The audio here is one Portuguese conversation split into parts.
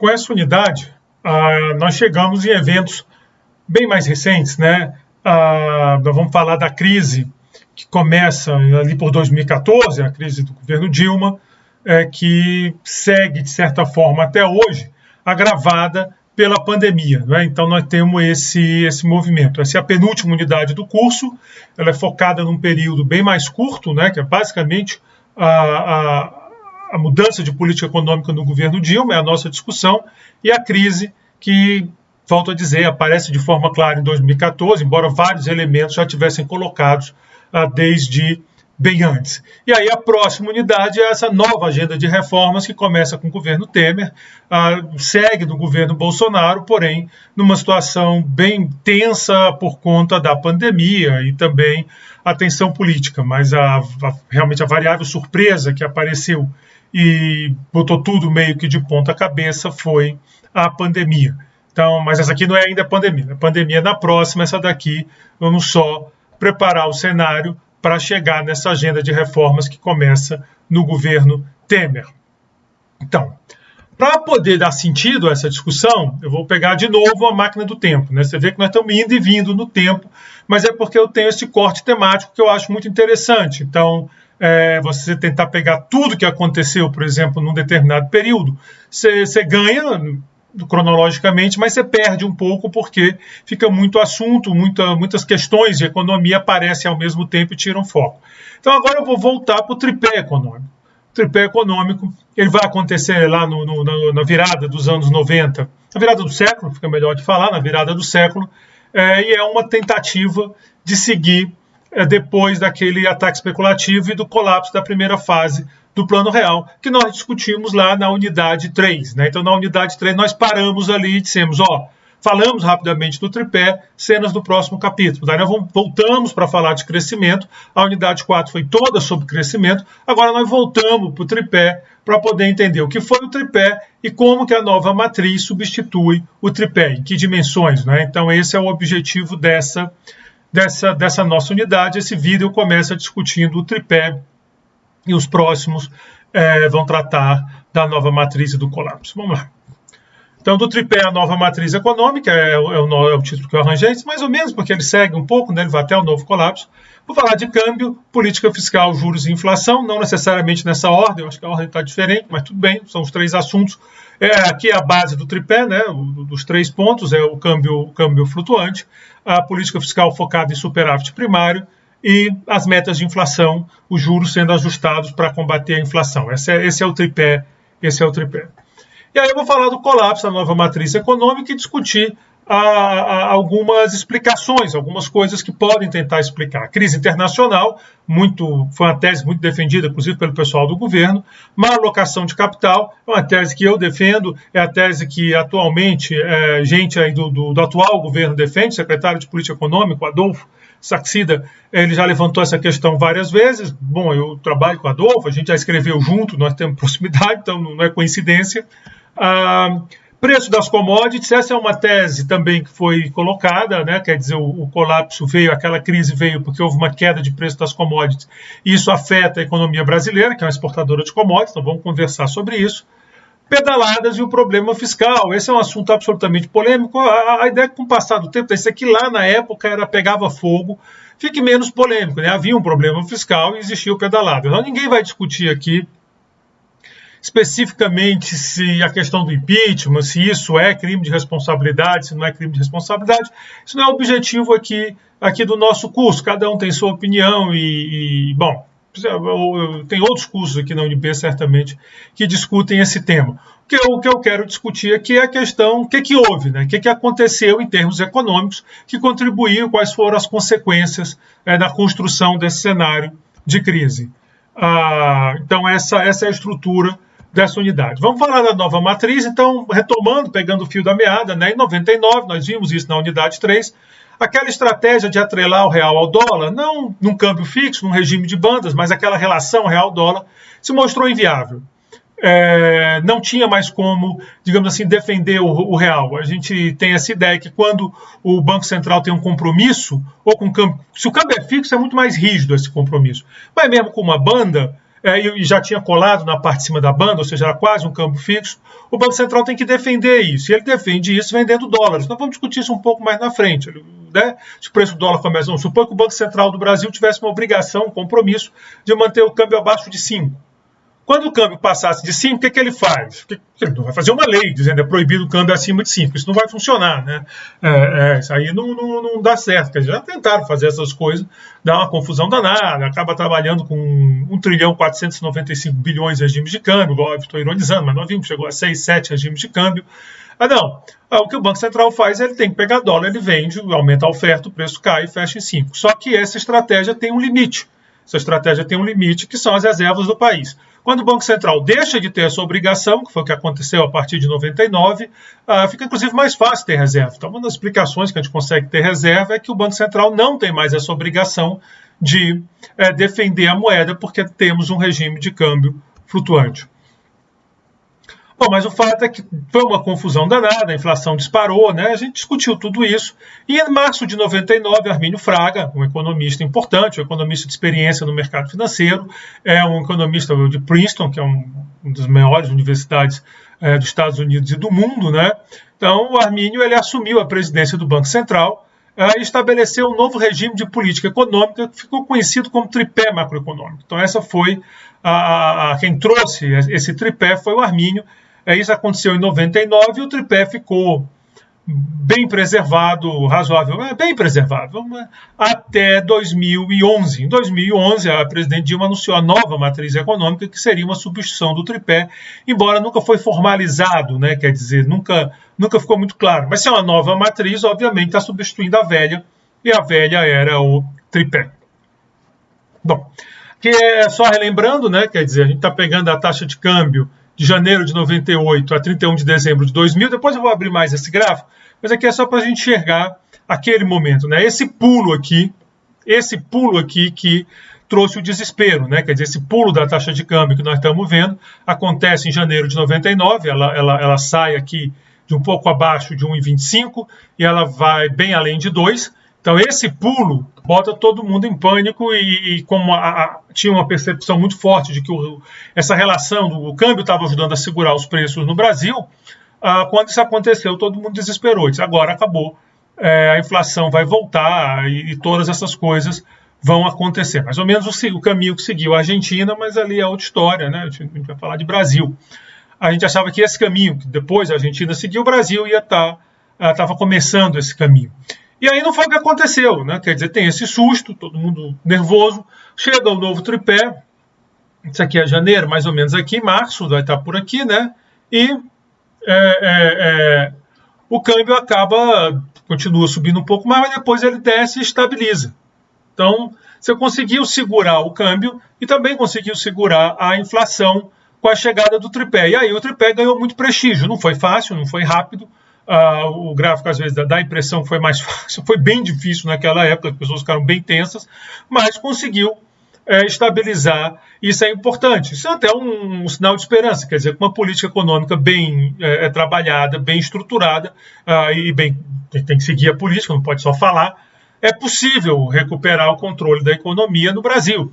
com essa unidade, nós chegamos em eventos bem mais recentes, né? Nós vamos falar da crise que começa ali por 2014, a crise do governo Dilma, que segue, de certa forma, até hoje, agravada pela pandemia, né? Então, nós temos esse movimento. Essa é a penúltima unidade do curso, ela é focada num período bem mais curto, né? Que é basicamente a mudança de política econômica no governo Dilma, é a nossa discussão, e a crise que, volto a dizer, aparece de forma clara em 2014, embora vários elementos já tivessem colocados desde bem antes. E aí a próxima unidade é essa nova agenda de reformas que começa com o governo Temer, segue no governo Bolsonaro, porém numa situação bem tensa por conta da pandemia e também a tensão política, mas realmente a variável surpresa que apareceu e botou tudo meio que de ponta cabeça foi a pandemia. Então, mas essa aqui não é ainda a pandemia. A pandemia é na próxima, essa daqui vamos só preparar o cenário para chegar nessa agenda de reformas que começa no governo Temer. Então, para poder dar sentido a essa discussão, eu vou pegar de novo a máquina do tempo, né? Você vê que nós estamos indo e vindo no tempo, mas é porque eu tenho esse corte temático que eu acho muito interessante. Então, você tentar pegar tudo que aconteceu, por exemplo, num determinado período, você ganha cronologicamente, mas você perde um pouco porque fica muito assunto, muitas questões de economia aparecem ao mesmo tempo e tiram foco. Então agora eu vou voltar para o tripé econômico. O tripé econômico ele vai acontecer lá na virada dos anos 90, na virada do século, fica melhor de falar, na virada do século, e é uma tentativa de seguir depois daquele ataque especulativo e do colapso da primeira fase do Plano Real, que nós discutimos lá na unidade 3. Né? Então, na unidade 3, nós paramos ali e dissemos, falamos rapidamente do tripé, cenas do próximo capítulo. Daí nós voltamos para falar de crescimento, a unidade 4 foi toda sobre crescimento, agora nós voltamos para o tripé para poder entender o que foi o tripé e como que a nova matriz substitui o tripé, em que dimensões. Né? Então, esse é o objetivo dessa nossa unidade. Esse vídeo começa discutindo o tripé e os próximos vão tratar da nova matriz e do colapso. Vamos lá. Então, do tripé, a nova matriz econômica, é o título que eu arranjei, mais ou menos, porque ele segue um pouco, né, ele vai até o novo colapso. Vou falar de câmbio, política fiscal, juros e inflação, não necessariamente nessa ordem, eu acho que a ordem está diferente, mas tudo bem, são os três assuntos. Aqui é a base do tripé, né, dos 3 pontos, é o câmbio flutuante, a política fiscal focada em superávit primário, e as metas de inflação, os juros sendo ajustados para combater a inflação. Esse é o tripé. E aí eu vou falar do colapso da nova matriz econômica e discutir algumas explicações, algumas coisas que podem tentar explicar. A crise internacional, foi uma tese muito defendida, inclusive pelo pessoal do governo. Má alocação de capital, é uma tese que eu defendo, é a tese que atualmente gente aí do atual governo defende, secretário de Política Econômica, Adolfo Saxida, ele já levantou essa questão várias vezes. Bom, eu trabalho com o Adolfo, a gente já escreveu junto, nós temos proximidade, então não é coincidência. Preço das commodities, essa é uma tese também que foi colocada, né? Quer dizer, o colapso veio, aquela crise veio porque houve uma queda de preço das commodities, e isso afeta a economia brasileira, que é uma exportadora de commodities, então vamos conversar sobre isso. Pedaladas e o problema fiscal, esse é um assunto absolutamente polêmico. A ideia é que com o passar do tempo, isso aqui lá na época pegava fogo, fique menos polêmico, né? Havia um problema fiscal e existia o pedalado. Então ninguém vai discutir aqui especificamente se a questão do impeachment, se isso é crime de responsabilidade, se não é crime de responsabilidade. Isso não é o objetivo aqui do nosso curso, cada um tem sua opinião bom, tem outros cursos aqui na UNB, certamente, que discutem esse tema. O que eu quero discutir aqui é a questão, o que houve, né? O que aconteceu em termos econômicos que contribuiu, quais foram as consequências da construção desse cenário de crise. Então, essa é a estrutura dessa unidade. Vamos falar da nova matriz, então, retomando, pegando o fio da meada, né? Em 99, nós vimos isso na unidade 3, aquela estratégia de atrelar o real ao dólar, não num câmbio fixo, num regime de bandas, mas aquela relação real-dólar, se mostrou inviável. Não tinha mais como, digamos assim, defender o real. A gente tem essa ideia que quando o Banco Central tem um compromisso, ou com câmbio, se o câmbio é fixo, é muito mais rígido esse compromisso. Mas mesmo com uma banda, e já tinha colado na parte de cima da banda, ou seja, era quase um câmbio fixo, o Banco Central tem que defender isso, e ele defende isso vendendo dólares. Nós vamos discutir isso um pouco mais na frente, né? Se o preço do dólar começa, vamos supor que o Banco Central do Brasil tivesse uma obrigação, um compromisso de manter o câmbio abaixo de 5. Quando o câmbio passasse de 5, o que ele faz? Ele não vai fazer uma lei dizendo é proibido o câmbio acima de 5. Isso não vai funcionar, né? Isso aí não dá certo. Eles já tentaram fazer essas coisas, dá uma confusão danada, acaba trabalhando com 1.495 bilhões de regimes de câmbio, igual eu estou ironizando, mas nós vimos que chegou a 6, 7 regimes de câmbio. Não. O que o Banco Central faz, ele tem que pegar dólar, ele vende, aumenta a oferta, o preço cai e fecha em 5. Só que essa estratégia tem um limite. Essa estratégia tem um limite, que são as reservas do país. Quando o Banco Central deixa de ter essa obrigação, que foi o que aconteceu a partir de 99, fica inclusive mais fácil ter reserva. Então, uma das explicações que a gente consegue ter reserva é que o Banco Central não tem mais essa obrigação de defender a moeda, porque temos um regime de câmbio flutuante. Bom, mas o fato é que foi uma confusão danada, a inflação disparou, né? A gente discutiu tudo isso. E em março de 99, Armínio Fraga, um economista importante, um economista de experiência no mercado financeiro, um economista de Princeton, que é uma das maiores universidades dos Estados Unidos e do mundo, né? Então, o Armínio ele assumiu a presidência do Banco Central e estabeleceu um novo regime de política econômica que ficou conhecido como tripé macroeconômico. Então, essa foi quem trouxe esse tripé foi o Armínio. Isso aconteceu em 99 e o tripé ficou bem preservado, razoável, bem preservável, até 2011. Em 2011, a presidente Dilma anunciou a nova matriz econômica, que seria uma substituição do tripé, embora nunca foi formalizado, né? Quer dizer, nunca ficou muito claro. Mas se é uma nova matriz, obviamente está substituindo a velha, e a velha era o tripé. Bom, que é só relembrando, né? Quer dizer, a gente está pegando a taxa de câmbio de janeiro de 98 a 31 de dezembro de 2000, depois eu vou abrir mais esse gráfico, mas aqui é só para a gente enxergar aquele momento, né? Esse pulo aqui que trouxe o desespero, né? Quer dizer, esse pulo da taxa de câmbio que nós estamos vendo acontece em janeiro de 99, ela sai aqui de um pouco abaixo de 1,25 e ela vai bem além de 2. Então, esse pulo bota todo mundo em pânico e como tinha uma percepção muito forte de que essa relação do câmbio estava ajudando a segurar os preços no Brasil, quando isso aconteceu, todo mundo desesperou. Disse, agora acabou, a inflação vai voltar e todas essas coisas vão acontecer. Mais ou menos o caminho que seguiu a Argentina, mas ali é outra história, né? A gente vai falar de Brasil. A gente achava que esse caminho, que depois a Argentina seguiu, o Brasil estava começando esse caminho. E aí não foi o que aconteceu, né? Quer dizer, tem esse susto, todo mundo nervoso, chega o novo tripé, isso aqui é janeiro, mais ou menos aqui, março, vai estar por aqui, né? E o câmbio continua subindo um pouco mais, mas depois ele desce e estabiliza. Então, você conseguiu segurar o câmbio e também conseguiu segurar a inflação com a chegada do tripé. E aí o tripé ganhou muito prestígio, não foi fácil, não foi rápido. O gráfico às vezes dá a impressão que foi mais fácil, foi bem difícil naquela época, as pessoas ficaram bem tensas, mas conseguiu estabilizar. Isso é importante, isso é até um sinal de esperança, quer dizer, com uma política econômica bem trabalhada, bem estruturada, tem que seguir a política, não pode só falar, é possível recuperar o controle da economia no Brasil.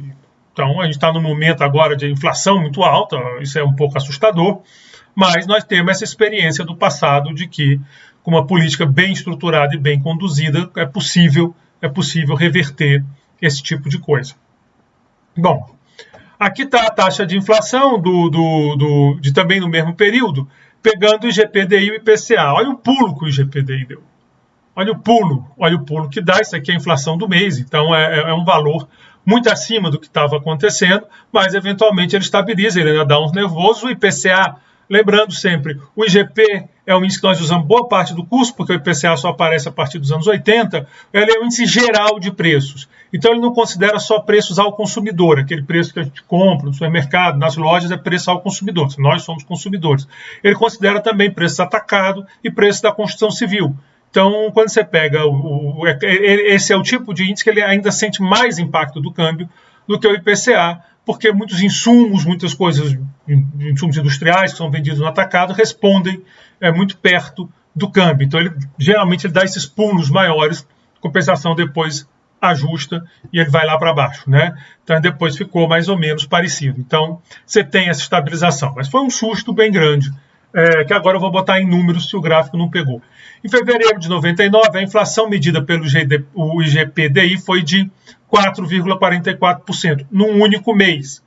Então a gente está num momento agora de inflação muito alta, isso é um pouco assustador, mas nós temos essa experiência do passado de que, com uma política bem estruturada e bem conduzida, é possível reverter esse tipo de coisa. Bom, aqui está a taxa de inflação também no mesmo período, pegando o IGPDI e o IPCA. Olha o pulo que o IGPDI deu. Olha o pulo que dá. Isso aqui é a inflação do mês, então é um valor muito acima do que estava acontecendo, mas eventualmente ele estabiliza, ele ainda dá uns nervosos. O IPCA, lembrando sempre, o IGP é um índice que nós usamos boa parte do curso, porque o IPCA só aparece a partir dos anos 80, ele é um índice geral de preços. Então ele não considera só preços ao consumidor, aquele preço que a gente compra no supermercado, nas lojas, é preço ao consumidor, nós somos consumidores. Ele considera também preços atacado e preços da construção civil. Então, quando você pega, esse é o tipo de índice que ele ainda sente mais impacto do câmbio do que o IPCA, porque muitos insumos, muitas coisas, insumos industriais que são vendidos no atacado, respondem muito perto do câmbio. Então, geralmente ele dá esses pulos maiores, compensação depois ajusta e ele vai lá para baixo, né? Então depois ficou mais ou menos parecido. Então você tem essa estabilização, mas foi um susto bem grande, que agora eu vou botar em números se o gráfico não pegou. Em fevereiro de 99, a inflação medida pelo o IGPDI foi de 4,44% num único mês.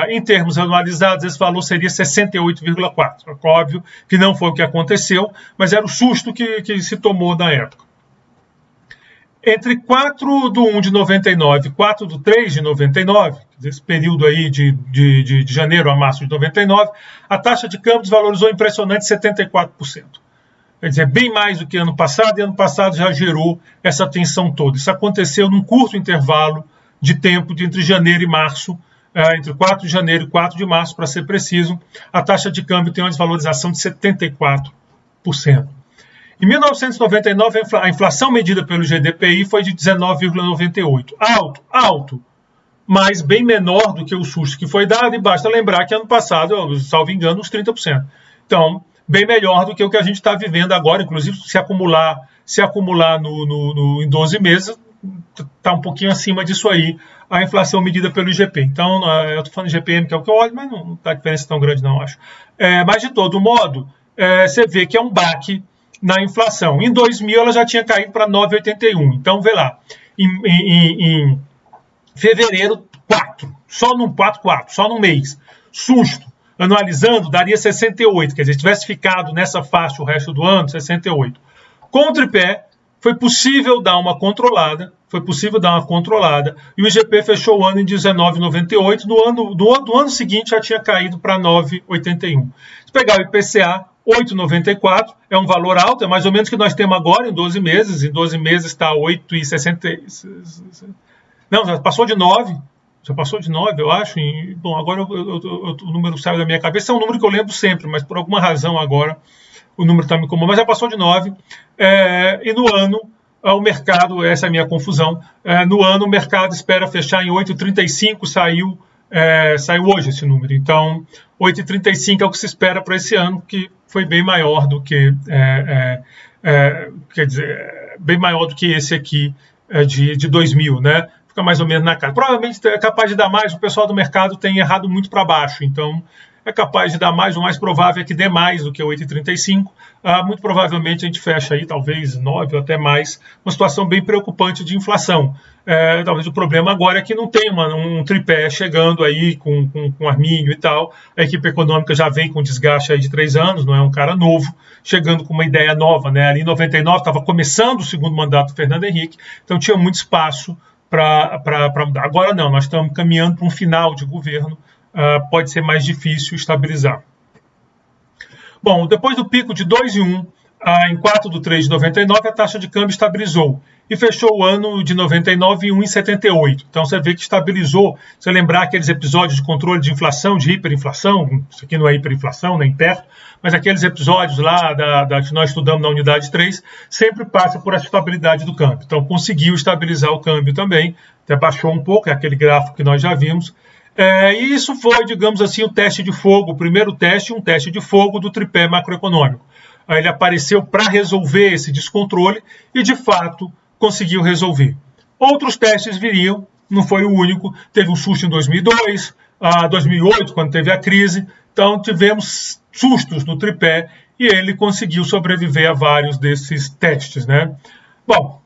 Em termos anualizados, esse valor seria 68,4%. Óbvio que não foi o que aconteceu, mas era o susto que se tomou na época. Entre 4/1 de 99 e 4/3 de 99, esse período aí de janeiro a março de 99, a taxa de câmbio desvalorizou impressionante 74%. Quer dizer, bem mais do que ano passado, e ano passado já gerou essa tensão toda. Isso aconteceu num curto intervalo de tempo entre janeiro e março, entre 4 de janeiro e 4 de março, para ser preciso, a taxa de câmbio tem uma desvalorização de 74%. Em 1999, a inflação medida pelo GDPI foi de 19,98%. Alto, mas bem menor do que o susto que foi dado, e basta lembrar que ano passado, salvo engano, uns 30%. Então, bem melhor do que o que a gente está vivendo agora, inclusive se acumular em 12 meses, está um pouquinho acima disso aí, a inflação medida pelo IGP. Então, eu estou falando de GPM, que é o que eu olho, mas não está diferença tão grande não, acho. Mas, de todo modo, você vê que é um baque na inflação. Em 2000, ela já tinha caído para 9,81. Então, vê lá, em fevereiro, 4, só num mês. Susto. Anualizando, daria 68, quer dizer, se tivesse ficado nessa faixa o resto do ano, 68. Com o tripé, foi possível dar uma controlada, e o IGP fechou o ano em 19,98, do ano seguinte já tinha caído para 9,81. Se pegar o IPCA, 8,94, é um valor alto, é mais ou menos o que nós temos agora em 12 meses, está 8,60, não, já passou de 9, eu acho. Bom, agora o número saiu da minha cabeça. É um número que eu lembro sempre, mas por alguma razão agora o número está me comum. Mas já passou de 9. E no ano, o mercado, essa é a minha confusão, no ano o mercado espera fechar em 8,35, saiu hoje esse número. Então, 8,35 é o que se espera para esse ano, que foi bem maior do que, quer dizer, bem maior do que esse aqui de 2000, né? Fica mais ou menos na casa. Provavelmente é capaz de dar mais, o pessoal do mercado tem errado muito para baixo, então é capaz de dar mais, o mais provável é que dê mais do que 8,35. Muito provavelmente a gente fecha aí talvez 9 ou até mais, uma situação bem preocupante de inflação. Talvez o problema agora é que não tem um tripé chegando aí com Arminio e tal, a equipe econômica já vem com desgaste aí de 3 anos, não é um cara novo, chegando com uma ideia nova, né? Ali em 99 estava começando o segundo mandato do Fernando Henrique, então tinha muito espaço para mudar. Agora não, nós estamos caminhando para um final de governo, pode ser mais difícil estabilizar. Bom, depois do pico de 2,1, em 4/3 de 99, a taxa de câmbio estabilizou e fechou o ano de 99 em 1,78. Então você vê que estabilizou. Se você lembrar aqueles episódios de controle de inflação, de hiperinflação, isso aqui não é hiperinflação, nem perto, mas aqueles episódios lá que nós estudamos na unidade 3, sempre passa por essa estabilidade do câmbio. Então conseguiu estabilizar o câmbio também, até baixou um pouco, é aquele gráfico que nós já vimos. E isso foi, digamos assim, o teste de fogo, o primeiro teste, um teste de fogo do tripé macroeconômico. Ele apareceu para resolver esse descontrole e, de fato, conseguiu resolver. Outros testes viriam, não foi o único, teve um susto em 2002, 2008, quando teve a crise, então tivemos sustos no tripé e ele conseguiu sobreviver a vários desses testes, né? Bom,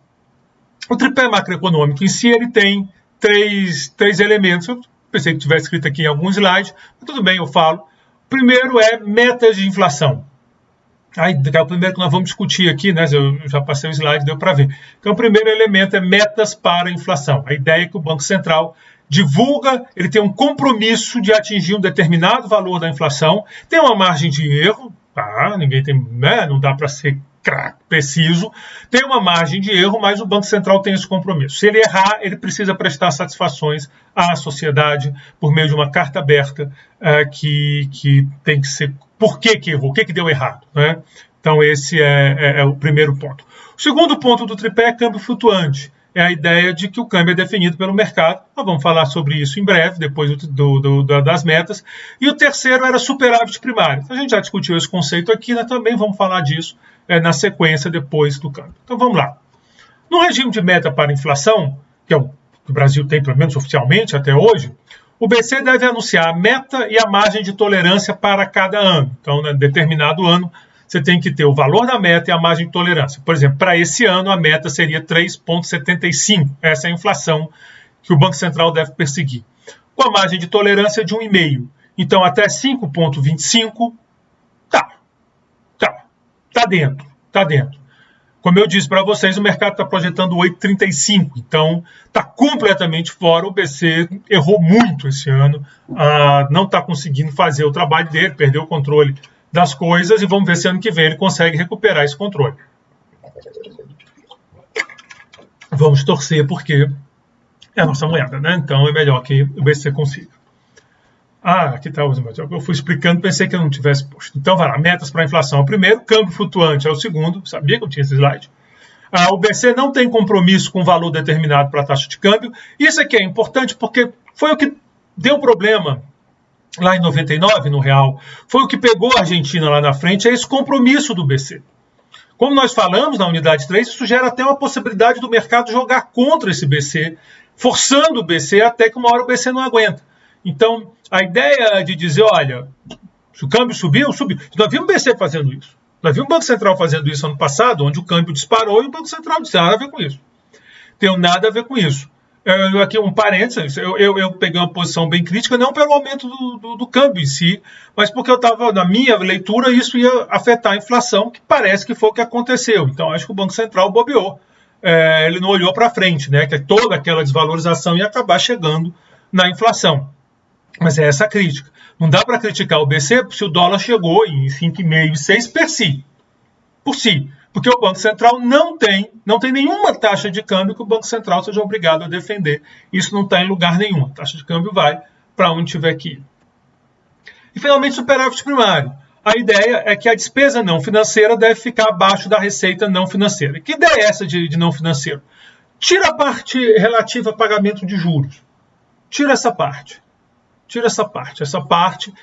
o tripé macroeconômico em si, ele tem três elementos. Eu pensei que tivesse escrito aqui em alguns slides, mas tudo bem, eu falo. O primeiro é metas de inflação. Aí, é o primeiro que nós vamos discutir aqui, né? Eu já passei o slide, deu para ver. Então, o primeiro elemento é metas para a inflação. A ideia é que o Banco Central divulga, ele tem um compromisso de atingir um determinado valor da inflação, tem uma margem de erro, ninguém tem, né? Não dá para ser preciso, tem uma margem de erro, mas o Banco Central tem esse compromisso. Se ele errar, ele precisa prestar satisfações à sociedade por meio de uma carta aberta que tem que ser por que errou, o que deu errado, né? Então esse é o primeiro ponto. O segundo ponto do tripé é câmbio flutuante. É a ideia de que o câmbio é definido pelo mercado. Nós vamos falar sobre isso em breve, depois das metas. E o terceiro era superávit primário. A gente já discutiu esse conceito aqui, nós também vamos falar disso na sequência depois do câmbio. Então vamos lá. No regime de meta para inflação, que é o que o Brasil tem, pelo menos oficialmente até hoje, o BC deve anunciar a meta e a margem de tolerância para cada ano. Então, em determinado ano, você tem que ter o valor da meta e a margem de tolerância. Por exemplo, para esse ano, a meta seria 3,75. Essa é a inflação que o Banco Central deve perseguir. Com a margem de tolerância de 1,5. Então, até 5,25, tá dentro. Como eu disse para vocês, o mercado está projetando 8,35. Então, está completamente fora. O BC errou muito esse ano. Não está conseguindo fazer o trabalho dele, perdeu o controle das coisas. E vamos ver se ano que vem ele consegue recuperar esse controle. Vamos torcer, porque é a nossa moeda, né? Então, é melhor que o BC consiga. Aqui está o eu fui explicando, pensei que eu não tivesse posto. Então, vai lá, metas para a inflação é o primeiro, câmbio flutuante é o segundo, sabia que eu tinha esse slide. O BC não tem compromisso com valor determinado para a taxa de câmbio. Isso aqui é importante porque foi o que deu problema lá em 99 no real. Foi o que pegou a Argentina lá na frente, é esse compromisso do BC. Como nós falamos na unidade 3, isso gera até uma possibilidade do mercado jogar contra esse BC, forçando o BC até que uma hora o BC não aguenta. Então, a ideia de dizer, olha, se o câmbio subiu. Nós vimos o BC fazendo isso. Nós vimos o Banco Central fazendo isso ano passado, onde o câmbio disparou e o Banco Central disse, nada a ver com isso. Tenho nada a ver com isso. Aqui um parênteses, eu peguei uma posição bem crítica, não pelo aumento do câmbio em si, mas porque eu estava, na minha leitura, isso ia afetar a inflação, que parece que foi o que aconteceu. Então, acho que o Banco Central bobeou. Ele não olhou para frente, né, que toda aquela desvalorização ia acabar chegando na inflação. Mas é essa a crítica. Não dá para criticar o BC se o dólar chegou em 5,5 e 6 por si. Porque o Banco Central não tem nenhuma taxa de câmbio que o Banco Central seja obrigado a defender. Isso não está em lugar nenhum. A taxa de câmbio vai para onde tiver que ir. E, finalmente, superávit primário. A ideia é que a despesa não financeira deve ficar abaixo da receita não financeira. Que ideia é essa de não financeiro? Tira a parte relativa a pagamento de juros. Tira essa parte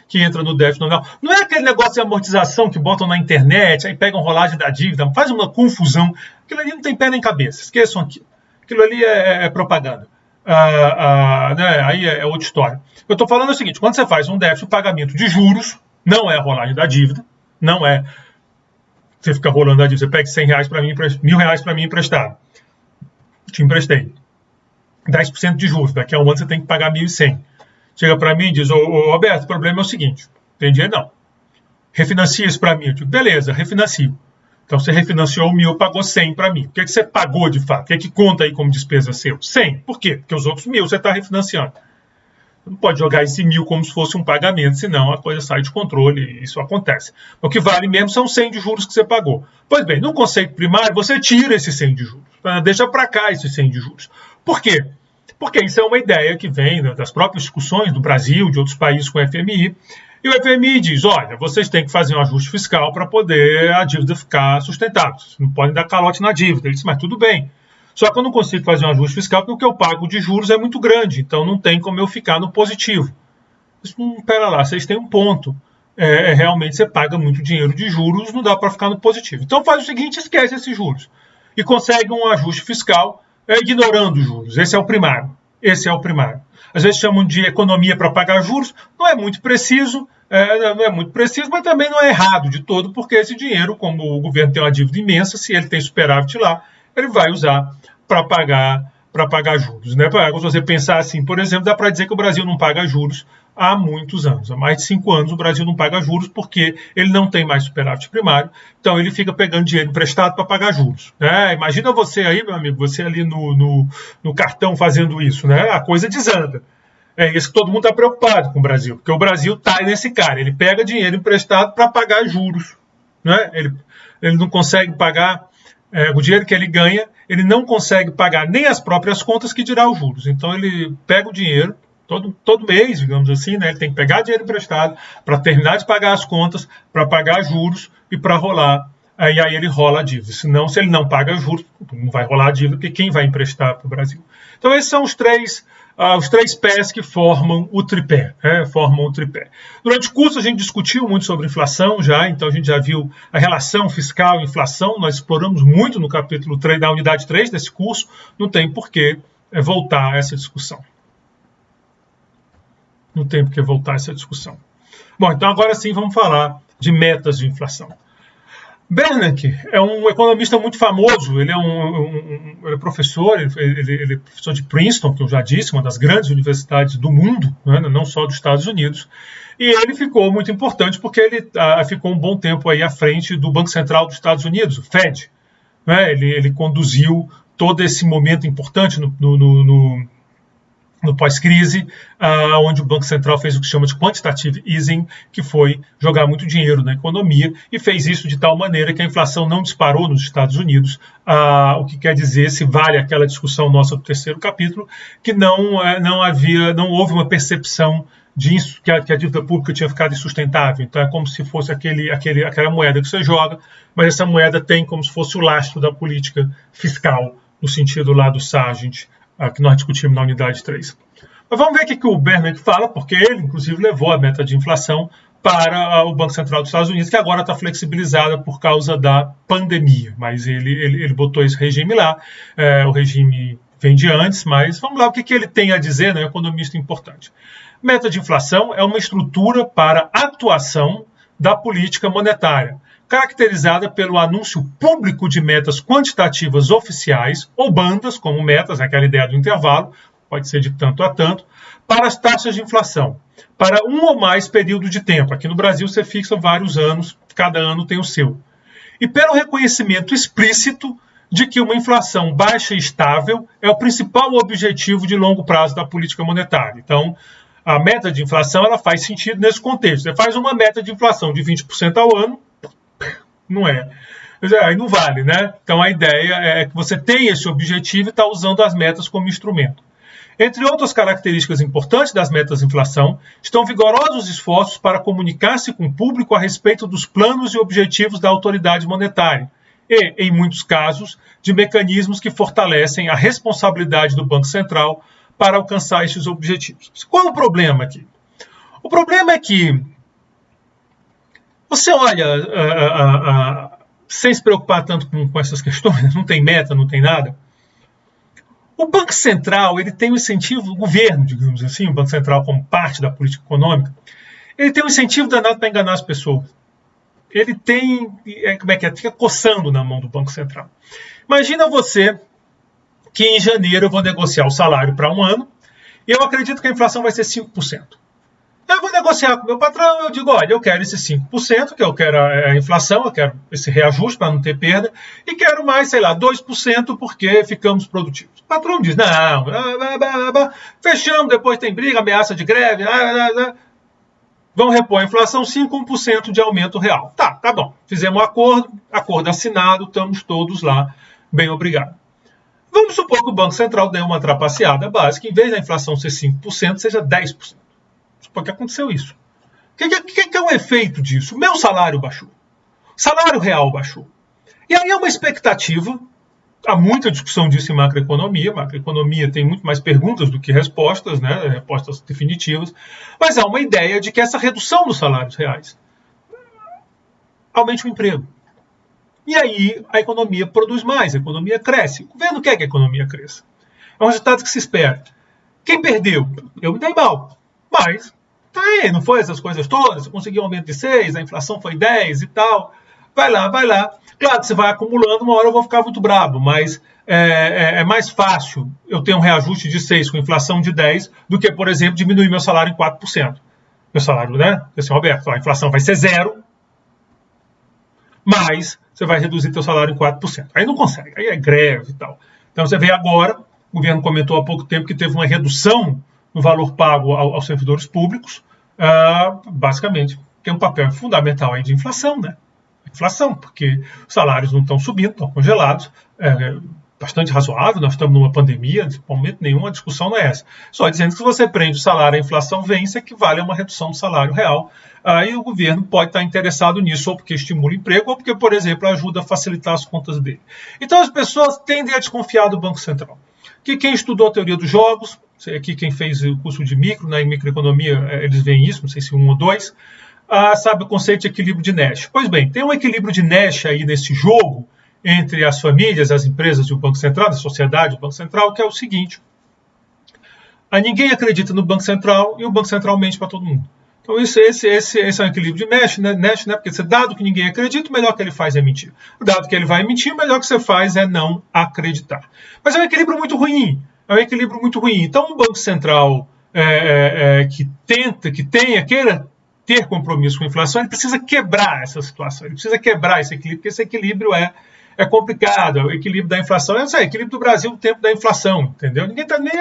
que entra no déficit nominal. Não é aquele negócio de amortização que botam na internet, aí pegam rolagem da dívida, faz uma confusão. Aquilo ali não tem pé nem cabeça, esqueçam aquilo. Aquilo ali é propaganda. Né? Aí é outra história. Eu estou falando o seguinte, quando você faz um déficit de pagamento de juros, não é a rolagem da dívida, não é você fica rolando a dívida, você pega 100 reais para mim, R$1.000 para mim emprestado. Te emprestei. 10% de juros, daqui a um ano você tem que pagar 1.100. Chega para mim e diz, ô Roberto, o problema é o seguinte, tem dinheiro não. Refinancia isso para mim. Eu digo, beleza, refinancio. Então você refinanciou 1.000, pagou 100 para mim. O que você pagou de fato? O que conta aí como despesa seu? 100. Por quê? Porque os outros 1.000 você está refinanciando. Você não pode jogar esse 1.000 como se fosse um pagamento, senão a coisa sai de controle e isso acontece. O que vale mesmo são 100 de juros que você pagou. Pois bem, no conceito primário, você tira esse 100 de juros. Deixa para cá esse 100 de juros. Por quê? Porque isso é uma ideia que vem das próprias discussões do Brasil, de outros países com o FMI. E o FMI diz, olha, vocês têm que fazer um ajuste fiscal para poder a dívida ficar sustentável. Vocês não podem dar calote na dívida. Ele disse, mas tudo bem. Só que eu não consigo fazer um ajuste fiscal porque o que eu pago de juros é muito grande. Então não tem como eu ficar no positivo. Espera lá, vocês têm um ponto. Realmente você paga muito dinheiro de juros, não dá para ficar no positivo. Então faz o seguinte, esquece esses juros. E consegue um ajuste fiscal ignorando os juros. Esse é o primário. Às vezes chamam de economia para pagar juros. Não é muito preciso, mas também não é errado de todo, porque esse dinheiro, como o governo tem uma dívida imensa, se ele tem superávit lá, ele vai usar para pagar juros. Né? Se você pensar assim, por exemplo, dá para dizer que o Brasil não paga juros há muitos anos. Há mais de 5 anos o Brasil não paga juros porque ele não tem mais superávit primário, então ele fica pegando dinheiro emprestado para pagar juros. Né? Imagina você aí, meu amigo, você ali no cartão fazendo isso, né? A coisa desanda. É isso que todo mundo está preocupado com o Brasil, porque o Brasil está nesse cara, ele pega dinheiro emprestado para pagar juros. Né? Ele não consegue pagar o dinheiro que ele ganha, ele não consegue pagar nem as próprias contas, que dirá os juros. Então ele pega o dinheiro, todo mês, digamos assim, né? Ele tem que pegar dinheiro emprestado para terminar de pagar as contas, para pagar juros e para rolar. E aí ele rola a dívida. Senão, se ele não paga juros, não vai rolar a dívida, porque quem vai emprestar para o Brasil? Então, esses são os três os três pés que formam o tripé. Durante o curso a gente discutiu muito sobre inflação já, então a gente já viu a relação fiscal e inflação, nós exploramos muito no capítulo 3 da unidade 3 desse curso, não tem por que voltar a essa discussão. Bom, então agora sim vamos falar de metas de inflação. Bernanke é um economista muito famoso, ele é professor, ele é professor de Princeton, que eu já disse, uma das grandes universidades do mundo, né, não só dos Estados Unidos, e ele ficou muito importante porque ele ficou um bom tempo aí à frente do Banco Central dos Estados Unidos, o Fed. Né, ele conduziu todo esse momento importante no pós-crise, onde o Banco Central fez o que se chama de quantitative easing, que foi jogar muito dinheiro na economia, e fez isso de tal maneira que a inflação não disparou nos Estados Unidos, o que quer dizer, se vale aquela discussão nossa do terceiro capítulo, que não houve uma percepção que a dívida pública tinha ficado insustentável. Então é como se fosse aquela moeda que você joga, mas essa moeda tem como se fosse o lastro da política fiscal, no sentido lá do Sargent, que nós discutimos na unidade 3. Mas vamos ver o que o Bernanke fala, porque ele, inclusive, levou a meta de inflação para o Banco Central dos Estados Unidos, que agora está flexibilizada por causa da pandemia. Mas ele botou esse regime lá, o regime vem de antes, mas vamos lá, o que ele tem a dizer, né, um economista importante. Meta de inflação é uma estrutura para atuação da política monetária, caracterizada pelo anúncio público de metas quantitativas oficiais, ou bandas, como metas, aquela ideia do intervalo, pode ser de tanto a tanto, para as taxas de inflação, para um ou mais período de tempo. Aqui no Brasil você fixa vários anos, cada ano tem o seu. E pelo reconhecimento explícito de que uma inflação baixa e estável é o principal objetivo de longo prazo da política monetária. Então, a meta de inflação ela faz sentido nesse contexto. Você faz uma meta de inflação de 20% ao ano, não é. Aí não vale, né? Então a ideia é que você tem esse objetivo e está usando as metas como instrumento. Entre outras características importantes das metas de inflação, estão vigorosos esforços para comunicar-se com o público a respeito dos planos e objetivos da autoridade monetária e, em muitos casos, de mecanismos que fortalecem a responsabilidade do Banco Central para alcançar esses objetivos. Qual é o problema aqui? O problema é que você olha, sem se preocupar tanto com essas questões, não tem meta, não tem nada. O Banco Central ele tem um incentivo, o governo, digamos assim, o Banco Central como parte da política econômica, ele tem um incentivo danado para enganar as pessoas. Ele tem, fica coçando na mão do Banco Central. Imagina você que em janeiro eu vou negociar o salário para um ano e eu acredito que a inflação vai ser 5%. Eu vou negociar com o meu patrão, eu digo, olha, eu quero esses 5%, que eu quero a inflação, eu quero esse reajuste para não ter perda, e quero mais, 2% porque ficamos produtivos. O patrão diz, não, fechamos, depois tem briga, ameaça de greve, vamos repor a inflação 1% de aumento real. Tá bom, fizemos um acordo assinado, estamos todos lá, bem obrigado. Vamos supor que o Banco Central dê uma trapaceada básica, em vez da inflação ser 5%, seja 10%. Porque aconteceu isso. O que é o efeito disso? O meu salário baixou. O salário real baixou. E aí é uma expectativa, há muita discussão disso em macroeconomia. Macroeconomia tem muito mais perguntas do que respostas, né? Respostas definitivas. Mas há uma ideia de que essa redução dos salários reais aumente o emprego. E aí a economia produz mais, a economia cresce. O governo quer que a economia cresça. É um resultado que se espera. Quem perdeu? Eu me dei mal. Mas, tá aí, não foi essas coisas todas, você conseguiu um aumento de 6, a inflação foi 10 e tal, vai lá. Claro que você vai acumulando, uma hora eu vou ficar muito brabo, mas é mais fácil eu ter um reajuste de 6 com inflação de 10 do que, por exemplo, diminuir meu salário em 4%. Meu salário, né? Assim, Roberto, a inflação vai ser 0, mas você vai reduzir teu salário em 4%. Aí não consegue, aí é greve e tal. Então você vê agora, o governo comentou há pouco tempo que teve uma redução no valor pago aos servidores públicos, basicamente, tem um papel fundamental aí de inflação, né? Inflação, porque os salários não estão subindo, estão congelados, bastante razoável, nós estamos numa pandemia, de momento nenhum, a discussão não é essa. Só dizendo que se você prende o salário, a inflação vem, isso equivale a uma redução do salário real, aí o governo pode estar interessado nisso, ou porque estimula o emprego, ou porque, por exemplo, ajuda a facilitar as contas dele. Então as pessoas tendem a desconfiar do Banco Central. O que quem estudou a teoria dos jogos, aqui quem fez o curso de em microeconomia, eles veem isso, não sei se 1 ou 2, sabe o conceito de equilíbrio de Nash. Pois bem, tem um equilíbrio de Nash aí nesse jogo entre as famílias, as empresas e o Banco Central, a sociedade e o Banco Central, que é o seguinte: ninguém acredita no Banco Central e o Banco Central mente para todo mundo. Então esse é um equilíbrio de Nash, né? Porque dado que ninguém acredita, o melhor que ele faz é mentir. Dado que ele vai mentir, o melhor que você faz é não acreditar. Mas é um equilíbrio muito ruim. Então, um Banco Central queira ter compromisso com a inflação, ele precisa quebrar essa situação, ele precisa quebrar esse equilíbrio, porque esse equilíbrio é complicado. O equilíbrio da inflação é o equilíbrio do Brasil no tempo da inflação, entendeu? Ninguém está nem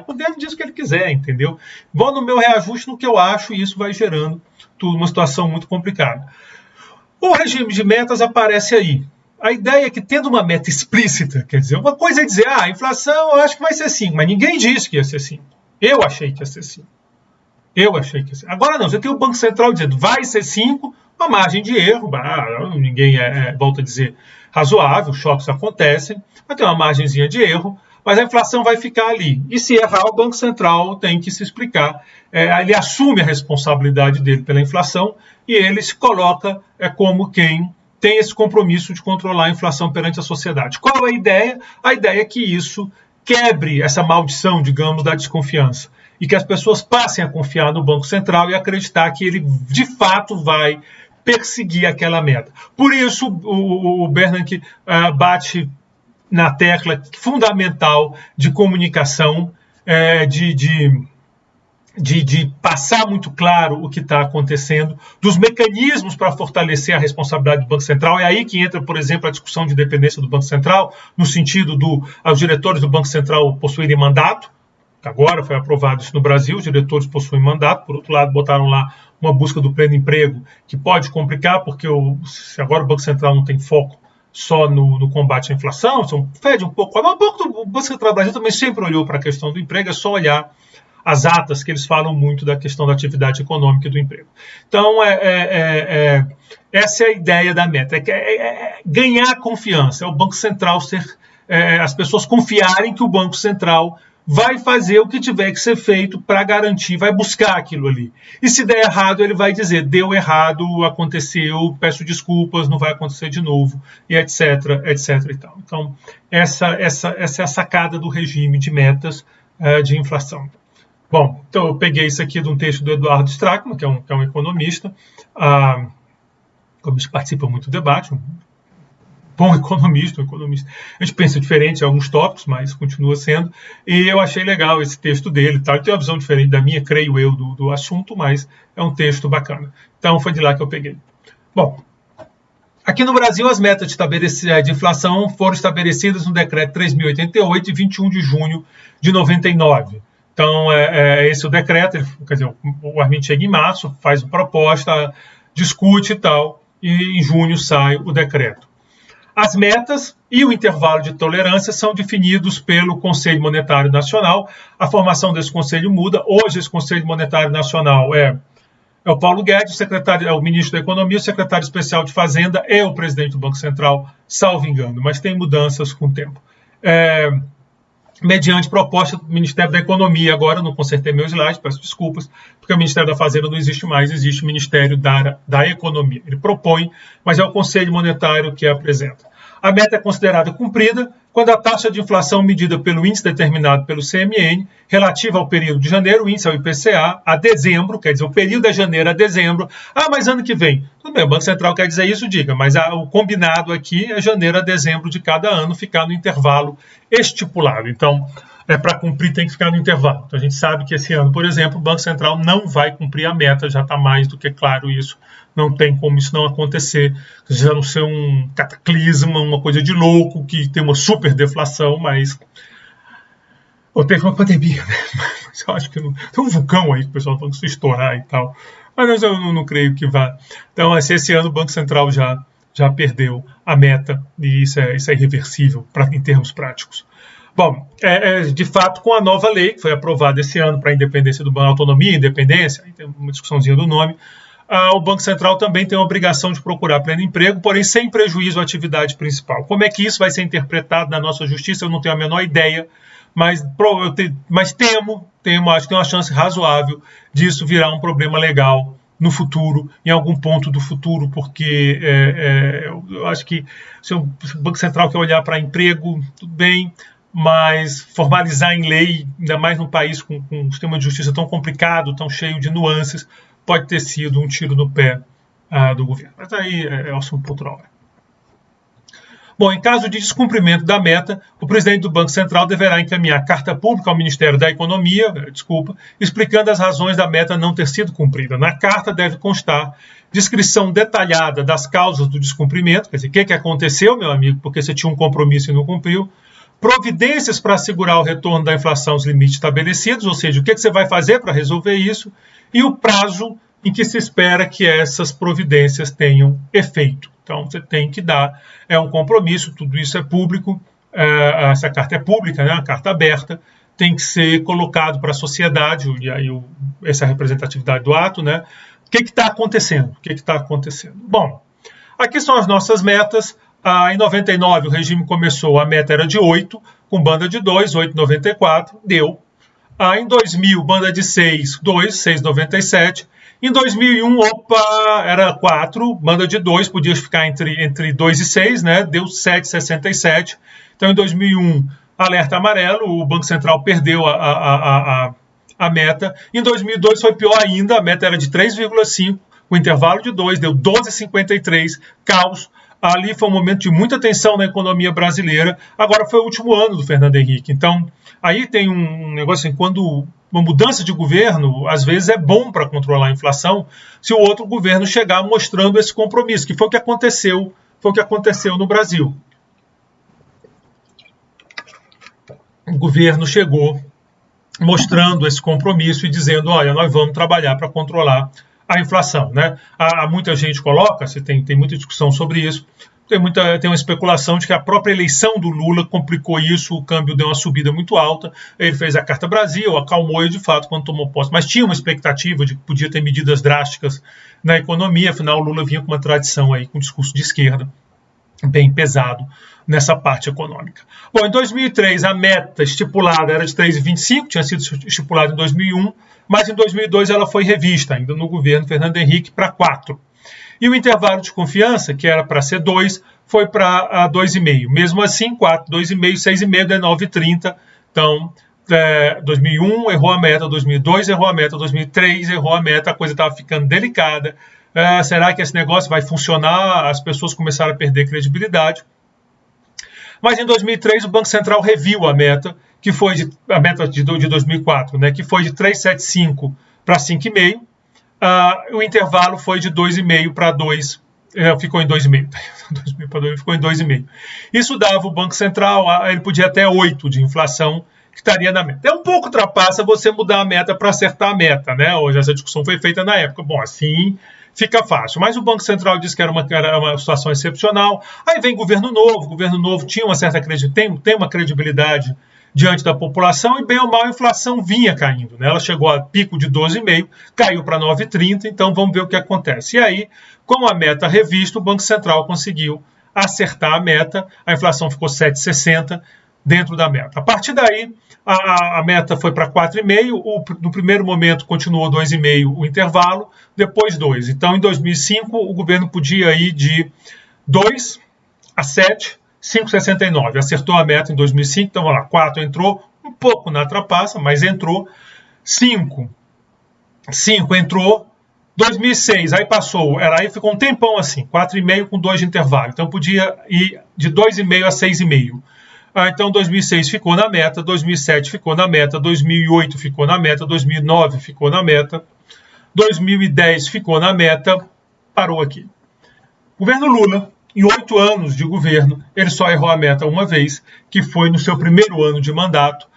podendo dizer o que ele quiser, entendeu? Vou no meu reajuste no que eu acho e isso vai gerando uma situação muito complicada. O regime de metas aparece aí. A ideia é que, tendo uma meta explícita, quer dizer, uma coisa é dizer, a inflação eu acho que vai ser 5, mas ninguém disse que ia ser 5. Eu achei que ia ser 5. Agora não, você tem o Banco Central dizendo, vai ser 5, uma margem de erro, ninguém volta a dizer, razoável, choques acontecem, vai ter uma margenzinha de erro, mas a inflação vai ficar ali. E se errar, o Banco Central tem que se explicar. Ele assume a responsabilidade dele pela inflação e ele se coloca como quem tem esse compromisso de controlar a inflação perante a sociedade. Qual a ideia? A ideia é que isso quebre essa maldição, digamos, da desconfiança. E que as pessoas passem a confiar no Banco Central e acreditar que ele, de fato, vai perseguir aquela meta. Por isso, o Bernanke bate na tecla fundamental de comunicação, de passar muito claro o que está acontecendo, dos mecanismos para fortalecer a responsabilidade do Banco Central. É aí que entra, por exemplo, a discussão de independência do Banco Central, no sentido os diretores do Banco Central possuírem mandato. Agora foi aprovado isso no Brasil, os diretores possuem mandato. Por outro lado, botaram lá uma busca do pleno emprego, que pode complicar, porque se agora o Banco Central não tem foco só no combate à inflação, fede um pouco. Mas o Banco Central do Brasil também sempre olhou para a questão do emprego, é só olhar as atas que eles falam muito da questão da atividade econômica e do emprego. Então, essa é a ideia da meta, ganhar confiança, é o Banco Central as pessoas confiarem que o Banco Central vai fazer o que tiver que ser feito para garantir, vai buscar aquilo ali. E se der errado, ele vai dizer, deu errado, aconteceu, peço desculpas, não vai acontecer de novo, e etc, etc e tal. Então, essa é a sacada do regime de metas de inflação. Bom, então eu peguei isso aqui de um texto do Eduardo Stracman, que é um economista, que participa muito do debate, um bom economista. A gente pensa diferente em alguns tópicos, mas continua sendo, e eu achei legal esse texto dele, tá? Ele tem uma visão diferente da minha, creio eu, do assunto, mas é um texto bacana. Então foi de lá que eu peguei. Bom, aqui no Brasil as metas de inflação foram estabelecidas no decreto 3.088, de 21 de junho de 99. Então, esse é o decreto, quer dizer, o Armin chega em março, faz a proposta, discute e tal, e em junho sai o decreto. As metas e o intervalo de tolerância são definidos pelo Conselho Monetário Nacional. A formação desse conselho muda. Hoje, esse Conselho Monetário Nacional é o Paulo Guedes, o ministro da Economia, o secretário especial de Fazenda é o presidente do Banco Central, salvo engano, mas tem mudanças com o tempo. Mediante proposta do Ministério da Economia. Agora não consertei meu slide, peço desculpas, porque o Ministério da Fazenda não existe mais, existe o Ministério da Economia. Ele propõe, mas é o Conselho Monetário que apresenta. A meta é considerada cumprida quando a taxa de inflação medida pelo índice determinado pelo CMN, relativa ao período de janeiro, o índice é o IPCA, a dezembro, quer dizer, o período é janeiro a dezembro. Mas ano que vem. Tudo bem, o Banco Central quer dizer isso, diga, mas o combinado aqui é janeiro a dezembro de cada ano, ficar no intervalo estipulado. Então, para cumprir tem que ficar no intervalo. Então, a gente sabe que esse ano, por exemplo, o Banco Central não vai cumprir a meta, já está mais do que claro isso. Não tem como isso não acontecer, já não ser um cataclisma, uma coisa de louco, que tem uma super deflação, mas... Ou teve uma pandemia, né? Mas eu acho que não... Tem um vulcão aí que o pessoal está falando que se estourar e tal, mas eu não creio que vá. Então, esse ano o Banco Central já perdeu a meta, e isso é irreversível em termos práticos. Bom, de fato, com a nova lei, que foi aprovada esse ano para a independência do banco, autonomia e independência, aí tem uma discussãozinha do nome, o Banco Central também tem a obrigação de procurar pleno emprego, porém sem prejuízo à atividade principal. Como é que isso vai ser interpretado na nossa justiça, eu não tenho a menor ideia, mas temo, acho que tem uma chance razoável disso virar um problema legal no futuro, em algum ponto do futuro, porque eu acho que se o Banco Central quer olhar para emprego, tudo bem, mas formalizar em lei, ainda mais num país com um sistema de justiça tão complicado, tão cheio de nuances, pode ter sido um tiro no pé do governo. Mas aí é assunto para outra hora. Bom, em caso de descumprimento da meta, o presidente do Banco Central deverá encaminhar carta pública ao Ministério da Economia, explicando as razões da meta não ter sido cumprida. Na carta deve constar descrição detalhada das causas do descumprimento, quer dizer, o que aconteceu, meu amigo, porque você tinha um compromisso e não cumpriu, providências para assegurar o retorno da inflação aos limites estabelecidos, ou seja, o que você vai fazer para resolver isso, e o prazo em que se espera que essas providências tenham efeito. Então, você tem que dar, um compromisso, tudo isso é público, essa carta é pública, né, a carta aberta, tem que ser colocado para a sociedade, e aí essa representatividade do ato, né, o que está acontecendo? O que está acontecendo? Bom, aqui são as nossas metas. Em 99 o regime começou, a meta era de 8, com banda de 2, 8,94, deu. Em 2000, banda de 6, 2, 6,97. Em 2001, era 4, banda de 2, podia ficar entre 2 e 6, né? Deu 7,67. Então, em 2001, alerta amarelo, o Banco Central perdeu a meta. Em 2002 foi pior ainda, a meta era de 3,5, o intervalo de 2, deu 12,53, caos. Ali foi um momento de muita tensão na economia brasileira. Agora foi o último ano do Fernando Henrique. Então, aí tem um negócio assim, quando uma mudança de governo, às vezes é bom para controlar a inflação, se o outro governo chegar mostrando esse compromisso, que foi o que aconteceu no Brasil. O governo chegou mostrando esse compromisso e dizendo, olha, nós vamos trabalhar para controlar a inflação, né? Há muita gente coloca, tem muita discussão sobre isso, tem uma especulação de que a própria eleição do Lula complicou isso, o câmbio deu uma subida muito alta, ele fez a Carta Brasil, acalmou ele de fato quando tomou posse, mas tinha uma expectativa de que podia ter medidas drásticas na economia, afinal o Lula vinha com uma tradição aí, com um discurso de esquerda bem pesado nessa parte econômica. Bom, em 2003 a meta estipulada era de 3,25, tinha sido estipulada em 2001, mas em 2002 ela foi revista, ainda no governo Fernando Henrique, para 4. E o intervalo de confiança, que era para ser 2, foi para 2,5. Mesmo assim, 4, 2,5, 6,5 dá 9,30. Então, 2001 errou a meta, 2002 errou a meta, 2003 errou a meta, a coisa estava ficando delicada. Será que esse negócio vai funcionar? As pessoas começaram a perder credibilidade. Mas em 2003 o Banco Central reviu a meta, que foi a meta de 2004, né, que foi de 3,75 para 5,5. O intervalo foi de 2,5 para 2, ficou em 2,5. 2,5 para 2, ficou em 2,5. Isso dava o Banco Central, ele podia até 8 de inflação, que estaria na meta. É um pouco trapaça você mudar a meta para acertar a meta, né? Hoje essa discussão foi feita na época. Bom, assim fica fácil. Mas o Banco Central disse que era uma situação excepcional. Aí vem governo novo tinha uma certa credibilidade, tem uma credibilidade diante da população, e bem ou mal a inflação vinha caindo, né? Ela chegou a pico de 12,5, caiu para 9,30, então vamos ver o que acontece. E aí, com a meta revista, o Banco Central conseguiu acertar a meta, a inflação ficou 7,60 dentro da meta. A partir daí, a meta foi para 4,5, no primeiro momento continuou 2,5 o intervalo, depois 2. Então, em 2005, o governo podia ir de 2 a 7, 5,69. Acertou a meta em 2005, então vamos lá, 4 entrou, um pouco na trapaça, mas entrou. 5 entrou. 2006, aí passou, aí ficou um tempão assim, 4,5 com 2 de intervalo, então podia ir de 2,5 a 6,5. Então 2006 ficou na meta, 2007 ficou na meta, 2008 ficou na meta, 2009 ficou na meta, 2010 ficou na meta, parou aqui. Governo Lula, em 8 anos de governo, ele só errou a meta uma vez, que foi no seu primeiro ano de mandato,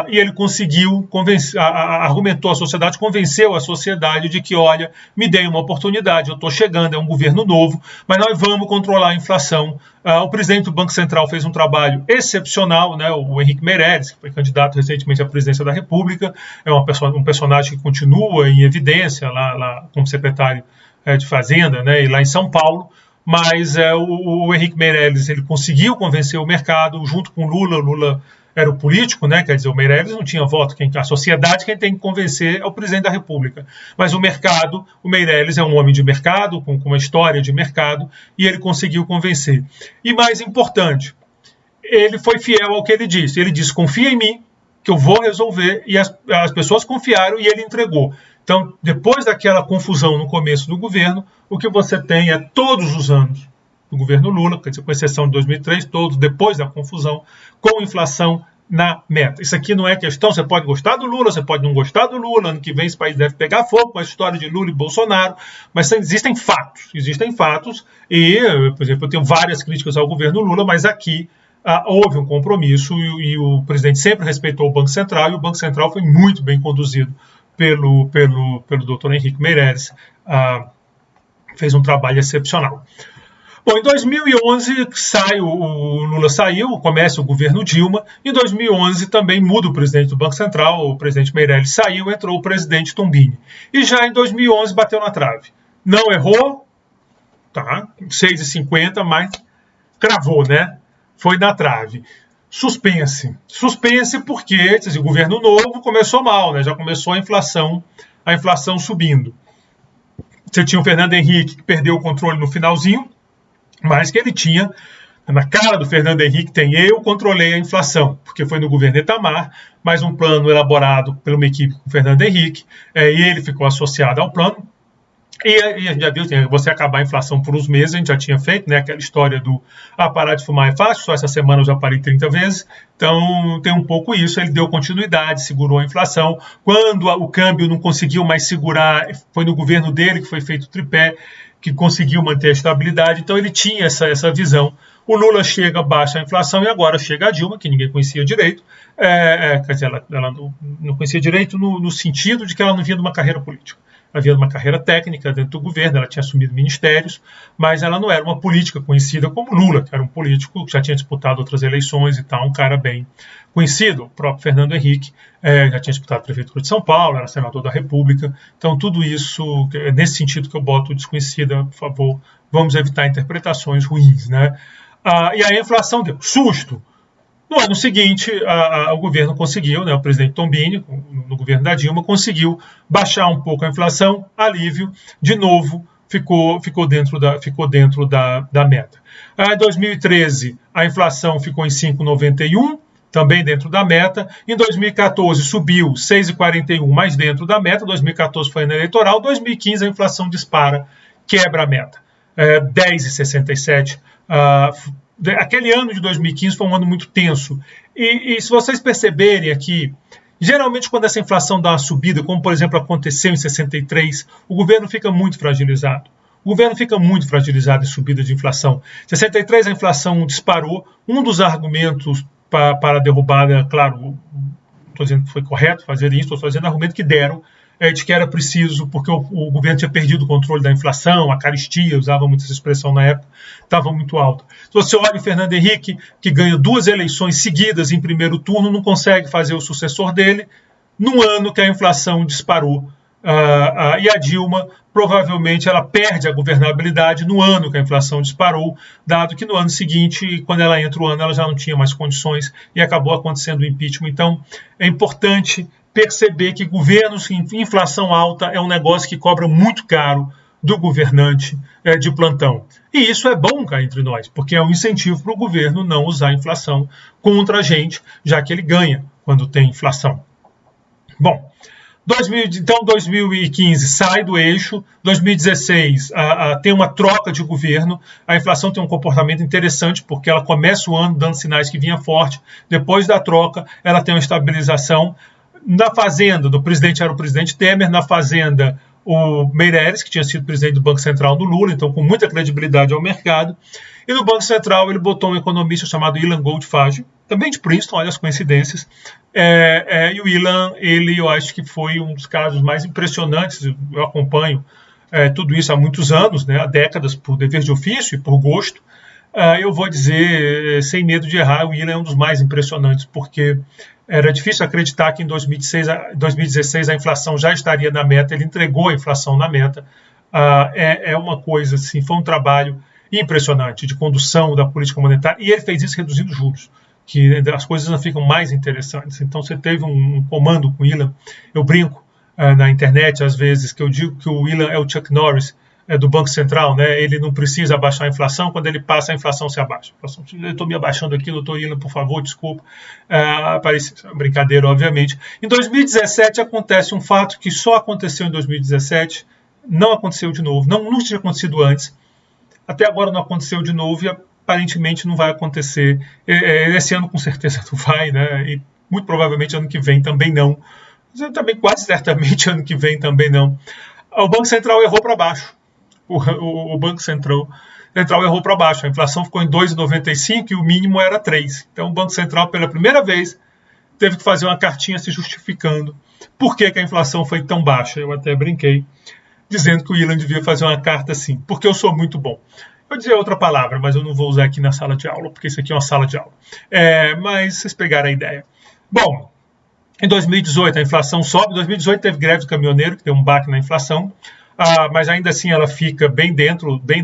e ele conseguiu argumentou a sociedade, convenceu a sociedade de que, olha, me deem uma oportunidade, eu estou chegando, é um governo novo, mas nós vamos controlar a inflação. O presidente do Banco Central fez um trabalho excepcional, né, o Henrique Meirelles, que foi candidato recentemente à presidência da República, é um personagem que continua em evidência lá como secretário de Fazenda, né, e lá em São Paulo. Mas o Henrique Meirelles ele conseguiu convencer o mercado, junto com Lula era o político, né? Quer dizer, o Meirelles não tinha voto, a sociedade quem tem que convencer é o presidente da República. Mas o mercado, o Meirelles é um homem de mercado, com uma história de mercado, e ele conseguiu convencer. E mais importante, ele foi fiel ao que ele disse. Ele disse, confia em mim, que eu vou resolver, e as pessoas confiaram e ele entregou. Então, depois daquela confusão no começo do governo, o que você tem é todos os anos do governo Lula, quer dizer, com exceção de 2003, todos depois da confusão, com inflação na meta. Isso aqui não é questão, você pode gostar do Lula, você pode não gostar do Lula, ano que vem esse país deve pegar fogo com a história de Lula e Bolsonaro, mas existem fatos, e, por exemplo, eu tenho várias críticas ao governo Lula, mas aqui houve um compromisso e o presidente sempre respeitou o Banco Central, e o Banco Central foi muito bem conduzido pelo doutor Henrique Meirelles, fez um trabalho excepcional. Bom, em 2011 o Lula saiu, começa o governo Dilma. Em 2011 também muda o presidente do Banco Central, o presidente Meirelles saiu, entrou o presidente Tombini. E já em 2011 bateu na trave. Não errou, tá, 6,50, mas cravou, né? Foi na trave. Suspense porque o governo novo começou mal, né? Já começou a inflação subindo. Você tinha o Fernando Henrique, que perdeu o controle no finalzinho, mas que ele tinha, na cara do Fernando Henrique tem eu controlei a inflação, porque foi no governo Itamar, mas um plano elaborado por uma equipe com o Fernando Henrique, e ele ficou associado ao plano, e a gente já viu, você acabar a inflação por uns meses, a gente já tinha feito, né, aquela história do parar de fumar é fácil, só essa semana eu já parei 30 vezes, então tem um pouco isso, ele deu continuidade, segurou a inflação, quando o câmbio não conseguiu mais segurar, foi no governo dele que foi feito o tripé, que conseguiu manter a estabilidade, então ele tinha essa visão. O Lula chega, baixa a inflação, e agora chega a Dilma, que ninguém conhecia direito, quer dizer, ela não conhecia direito no sentido de que ela não vinha de uma carreira política. Ela vinha de uma carreira técnica dentro do governo, ela tinha assumido ministérios, mas ela não era uma política conhecida como Lula, que era um político que já tinha disputado outras eleições e tal, um cara bem conhecido. O próprio Fernando Henrique já tinha disputado a prefeitura de São Paulo, era senador da República. Então, tudo isso, é nesse sentido que eu boto desconhecida, por favor, vamos evitar interpretações ruins, né? E aí a inflação deu susto. No ano seguinte, o governo conseguiu, né, o presidente Tombini, no governo da Dilma, conseguiu baixar um pouco a inflação, alívio, de novo, ficou dentro da meta. Em 2013, a inflação ficou em 5,91, também dentro da meta. Em 2014, subiu 6,41, mais dentro da meta. 2014 foi ano eleitoral. 2015, a inflação dispara, quebra a meta. 10,67. Aquele ano de 2015 foi um ano muito tenso. E se vocês perceberem aqui, geralmente quando essa inflação dá uma subida, como por exemplo aconteceu em 63, o governo fica muito fragilizado. O governo fica muito fragilizado em subida de inflação. Em 63 a inflação disparou. Um dos argumentos para a derrubada, claro, não estou dizendo que foi correto fazer isso, estou fazendo argumento que deram, de que era preciso, porque o governo tinha perdido o controle da inflação, a caristia, usava muito essa expressão na época, estava muito alta. Se você olha o Fernando Henrique, que ganha 2 eleições seguidas em primeiro turno, não consegue fazer o sucessor dele, num ano que a inflação disparou. E a Dilma, provavelmente, ela perde a governabilidade no ano que a inflação disparou, dado que no ano seguinte, quando ela entra o ano, ela já não tinha mais condições e acabou acontecendo o impeachment. Então, é importante perceber que governos em inflação alta é um negócio que cobra muito caro do governante de plantão. E isso é bom cá entre nós, porque é um incentivo para o governo não usar a inflação contra a gente, já que ele ganha quando tem inflação. Bom, então 2015 sai do eixo, 2016 tem uma troca de governo, a inflação tem um comportamento interessante porque ela começa o ano dando sinais que vinha forte, depois da troca ela tem uma estabilização. Na Fazenda, do presidente era o presidente Temer, na Fazenda o Meirelles, que tinha sido presidente do Banco Central do Lula, então com muita credibilidade ao mercado, e no Banco Central ele botou um economista chamado Ilan Goldfage, também de Princeton, olha as coincidências, e o Ilan, eu acho que foi um dos casos mais impressionantes, eu acompanho tudo isso há muitos anos, né, há décadas, por dever de ofício e por gosto. Eu vou dizer, sem medo de errar, o Ilan é um dos mais impressionantes, porque era difícil acreditar que em 2016 a inflação já estaria na meta, ele entregou a inflação na meta. É uma coisa, assim, foi um trabalho impressionante de condução da política monetária, e ele fez isso reduzindo juros. que as coisas não ficam mais interessantes. Então você teve um comando com o Ilan, eu brinco na internet às vezes que eu digo que o Ilan é o Chuck Norris do Banco Central, né? Ele não precisa abaixar a inflação, quando ele passa a inflação se abaixa. Eu estou me abaixando aqui, doutor Ilan, por favor, desculpa. Parece brincadeira, obviamente. Em 2017 acontece um fato que só aconteceu em 2017, não aconteceu de novo, nunca tinha acontecido antes, até agora não aconteceu de novo e aparentemente não vai acontecer. Esse ano com certeza não vai, né? E muito provavelmente ano que vem também não. Mas também quase certamente ano que vem também não. O Banco Central errou para baixo. O Banco Central errou para baixo. A inflação ficou em 2,95 e o mínimo era 3. Então o Banco Central, pela primeira vez, teve que fazer uma cartinha se justificando por que a inflação foi tão baixa. Eu até brinquei, dizendo que o Ilan devia fazer uma carta assim, porque eu sou muito bom. Eu dizia outra palavra, mas eu não vou usar aqui na sala de aula, porque isso aqui é uma sala de aula. Mas vocês pegaram a ideia. Bom, em 2018 a inflação sobe. Em 2018 teve greve do caminhoneiro, que deu um baque na inflação. Mas ainda assim ela fica bem dentro da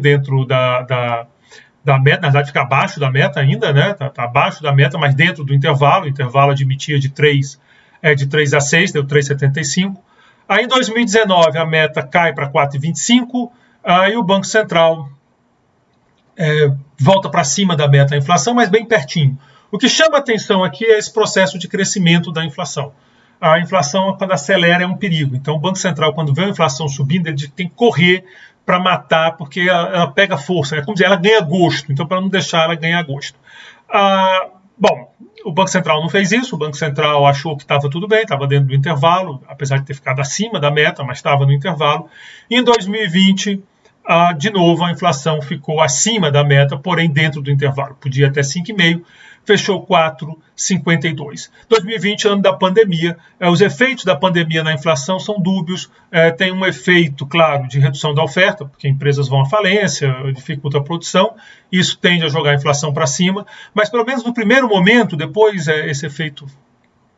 meta, na verdade fica abaixo da meta ainda, né? Tá abaixo da meta, mas dentro do intervalo. O intervalo admitia de 3 a 6, deu 3,75. Aí em 2019 a meta cai para 4,25 e o Banco Central volta para cima da meta da inflação, mas bem pertinho. O que chama a atenção aqui é esse processo de crescimento da inflação. A inflação, quando acelera, é um perigo. Então, o Banco Central, quando vê a inflação subindo, ele tem que correr para matar, porque ela pega força. Como dizer, ela ganha gosto. Então, para não deixar ela ganhar gosto. Bom, o Banco Central não fez isso. O Banco Central achou que estava tudo bem, estava dentro do intervalo, apesar de ter ficado acima da meta, mas estava no intervalo. E em 2020, de novo, a inflação ficou acima da meta, porém dentro do intervalo. Podia até 5,5%. Fechou 4,52. 2020, ano da pandemia. Os efeitos da pandemia na inflação são dúbios. Tem um efeito, claro, de redução da oferta, porque empresas vão à falência, dificulta a produção. Isso tende a jogar a inflação para cima. Mas, pelo menos no primeiro momento, depois esse efeito,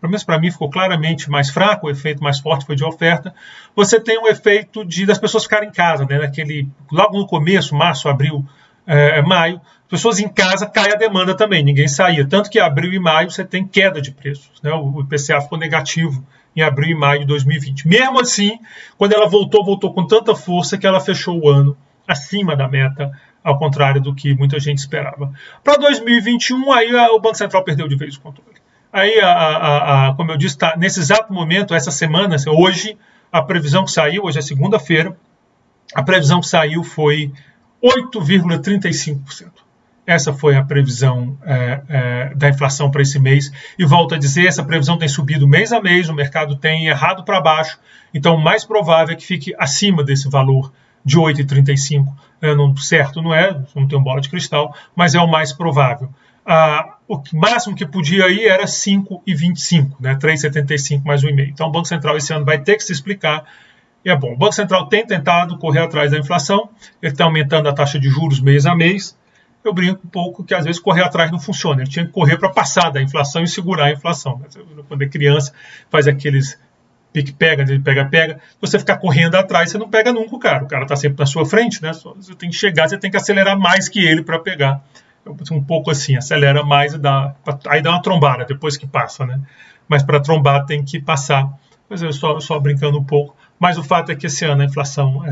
pelo menos para mim, ficou claramente mais fraco. O efeito mais forte foi de oferta. Você tem um efeito das pessoas ficarem em casa, né? Logo no começo, março, abril, maio, pessoas em casa, cai a demanda também, ninguém saía. Tanto que em abril e maio você tem queda de preços, né? O IPCA ficou negativo em abril e maio de 2020. Mesmo assim, quando ela voltou com tanta força que ela fechou o ano acima da meta, ao contrário do que muita gente esperava. Para 2021, aí o Banco Central perdeu de vez o controle. Aí, como eu disse, nesse exato momento, essa semana, hoje, a previsão que saiu, hoje é segunda-feira, a previsão que saiu foi 8,35%. Essa foi a previsão da inflação para esse mês. E volto a dizer, essa previsão tem subido mês a mês, o mercado tem errado para baixo. Então, o mais provável é que fique acima desse valor de 8,35%. Certo, não tenho bola de cristal, mas é o mais provável. O máximo que podia ir era 5,25%, né? 3,75 mais 1,5%. Então, o Banco Central esse ano vai ter que se explicar. E é bom, o Banco Central tem tentado correr atrás da inflação, ele está aumentando a taxa de juros mês a mês. Eu brinco um pouco que às vezes correr atrás não funciona, ele tinha que correr para passar da inflação e segurar a inflação. Quando é criança, faz aqueles pique-pega, pega-pega, você ficar correndo atrás, você não pega nunca o cara está sempre na sua frente, né? Você tem que chegar, você tem que acelerar mais que ele para pegar. Um pouco assim, acelera mais aí dá uma trombada depois que passa, né? Mas para trombar tem que passar. Mas eu só brincando um pouco. Mas o fato é que esse ano a inflação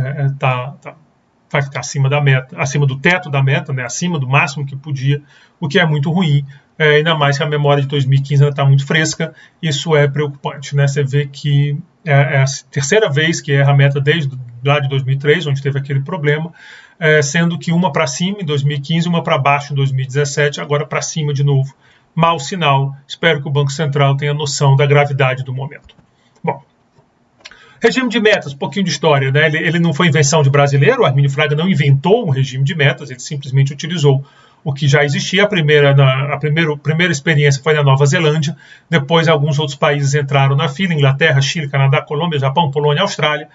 vai ficar acima da meta, acima do teto da meta, né, acima do máximo que podia, o que é muito ruim, ainda mais que a memória de 2015 ainda está muito fresca. Isso é preocupante, né? Você vê que é a terceira vez que erra a meta desde lá de 2003, onde teve aquele problema, sendo que uma para cima em 2015, uma para baixo em 2017, agora para cima de novo. Mau sinal. Espero que o Banco Central tenha noção da gravidade do momento. Bom, regime de metas, um pouquinho de história, né? Ele não foi invenção de brasileiro, o Armínio Fraga não inventou um regime de metas, ele simplesmente utilizou o que já existia. A primeira experiência foi na Nova Zelândia, depois alguns outros países entraram na fila, Inglaterra, Chile, Canadá, Colômbia, Japão, Polônia, Austrália.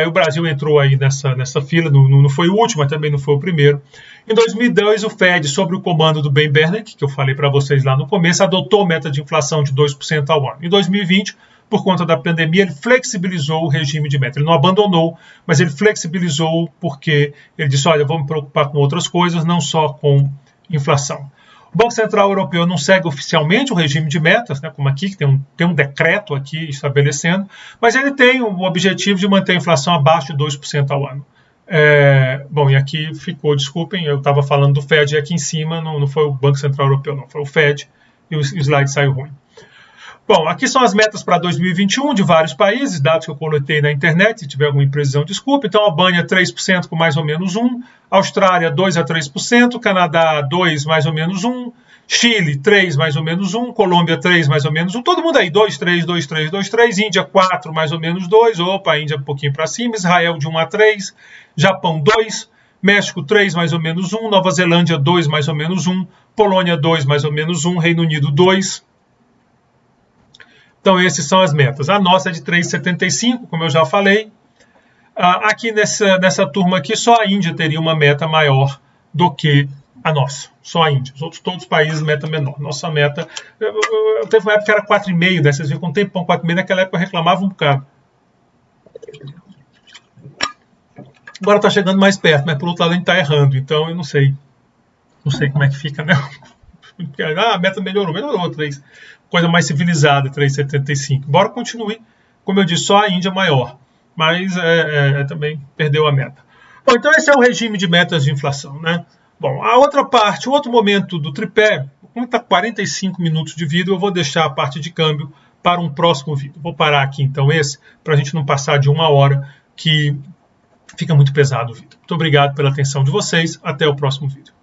O Brasil entrou aí nessa fila, não foi o último, mas também não foi o primeiro. Em 2002, o Fed, sob o comando do Ben Bernanke, que eu falei para vocês lá no começo, adotou meta de inflação de 2% ao ano. Em 2020, por conta da pandemia, ele flexibilizou o regime de meta. Ele não abandonou, mas ele flexibilizou porque ele disse, olha, vou me preocupar com outras coisas, não só com inflação. O Banco Central Europeu não segue oficialmente o regime de metas, né, como aqui, que tem um decreto aqui estabelecendo, mas ele tem o objetivo de manter a inflação abaixo de 2% ao ano. Bom, e aqui ficou, desculpem, eu estava falando do Fed e aqui em cima não foi o Banco Central Europeu, não, foi o Fed, e o slide saiu ruim. Bom, aqui são as metas para 2021 de vários países, dados que eu coletei na internet, se tiver alguma imprecisão, desculpe. Então, Albânia 3% com mais ou menos 1%, Austrália 2 a 3%, Canadá 2 mais ou menos 1%, Chile 3 mais ou menos 1%, Colômbia 3 mais ou menos 1%, todo mundo aí 2, 3, 2, 3, 2, 3, Índia 4 mais ou menos 2%, opa, Índia um pouquinho para cima, Israel de 1 a 3%, Japão 2%, México 3 mais ou menos 1%, Nova Zelândia 2 mais ou menos 1%, Polônia 2 mais ou menos 1%, Reino Unido 2%. Então, essas são as metas. A nossa é de 3,75, como eu já falei. Aqui nessa turma aqui, só a Índia teria uma meta maior do que a nossa. Só a Índia. Os outros todos os países, meta menor. Nossa meta... Teve uma época que era 4,5, né? Vocês viram com um tempão 4,5. Naquela época eu reclamava um bocado. Agora está chegando mais perto, mas por outro lado a gente está errando. Então, eu não sei. Não sei como é que fica, né? A meta melhorou 3. Coisa mais civilizada, 3,75. Embora continue, como eu disse, só a Índia maior. Mas também perdeu a meta. Bom, então esse é o regime de metas de inflação, né? Bom, a outra parte, o outro momento do tripé, como está 45 minutos de vídeo, eu vou deixar a parte de câmbio para um próximo vídeo. Vou parar aqui então para a gente não passar de 1 hora, que fica muito pesado o vídeo. Muito obrigado pela atenção de vocês. Até o próximo vídeo.